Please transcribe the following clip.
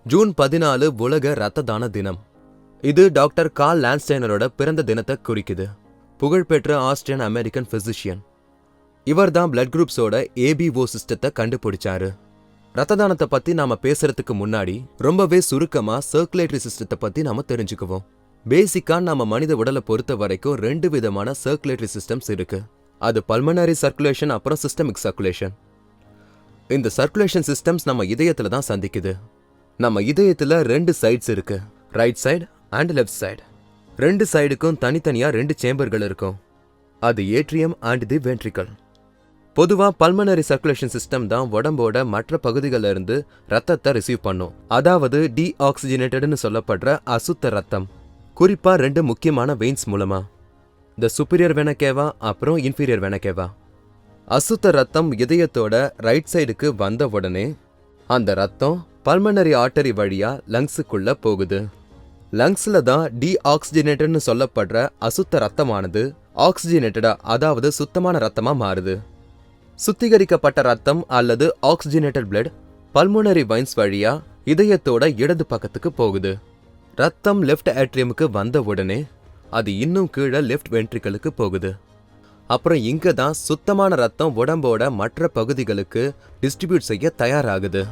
June 14 உலக இரத்த தான தினம். இது டாக்டர் கார்ல் லான்ஸ்டைனரோட பிறந்த தினத்தை குறிக்குது. புகழ்பெற்ற ஆஸ்திரியன் அமெரிக்கன் பிசிஷியன். இவர் தான் பிளட் குரூப்ஸோட ஏபிஓ சிஸ்டத்தை கண்டுபிடிச்சாரு. ரத்த தானத்தை பத்தி நாம பேசுறதுக்கு முன்னாடி ரொம்பவே சுருக்கமா சர்க்குலேட்டரி சிஸ்டத்தை பத்தி நாம தெரிஞ்சுக்குவோம். பேசிக்கா நம்ம மனித உடலை பொறுத்த வரைக்கும் 2 விதமான சர்க்குலேட்டரி சிஸ்டம்ஸ் இருக்கு. அது பல்மனரி சர்க்குலேஷன் அப்புறம் சிஸ்டமிக் சர்க்குலேஷன். இந்த சர்க்குலேஷன் சிஸ்டம்ஸ் நம்ம இதயத்துல தான் சந்திக்குது. நம்ம இதயத்துல 2 சைட்ஸ் இருக்கு, right side and left side. 2 சைடுக்கும் தனித்தனியா 2 சேம்பர்கள் இருக்கும். அது ஏட்ரியம் அண்ட் தி வென்ட்ரிக்கல். பொதுவா பல்மனரி சர்க்குலேஷன் சிஸ்டம் தான் உடம்போட மற்ற பகுதிகளில் இருந்து ரத்தத்தை ரிசீவ் பண்ணும். அதாவது டீஆக்சிஜனேட்டட்னு சொல்லப்படுற அசுத்த ரத்தம். குறிப்பா 2 முக்கியமான வெயின்ஸ் மூலமா, த சுப்பீரியர் வெனா கேவா அப்புறம் இன்ஃபீரியர் வெனா கேவா. அசுத்த ரத்தம் இதயத்தோட ரைட் சைடுக்கு வந்த உடனே அந்த ரத்தம் பல்மனரி ஆர்டரி வழியா லங்ஸுக்குள்ள போகுது. லங்ஸ்ல தான் டீஆக்சிஜனேட்டட்னு சொல்லப்படுற அசுத்த ரத்தமானது ஆக்சிஜனேட்டடா, அதாவது சுத்தமான ரத்தமா மாறுது. சுத்திகரிக்கப்பட்ட ரத்தம் அல்லது ஆக்சிஜனேட்டட் பிளட் பல்மோனரி வைன்ஸ் வழியா இதயத்தோட இடது பக்கத்துக்கு போகுது. ரத்தம் லெஃப்ட் ஏட்ரியமுக்கு வந்த உடனே அது இன்னும் கீழே லெஃப்ட் வென்ட்ரிக்கலுக்கு போகுது. அப்புறம் இங்க தான் சுத்தமான ரத்தம் உடம்போட மற்ற பகுதிகளுக்கு டிஸ்ட்ரிபியூட் செய்ய தயாராகுது.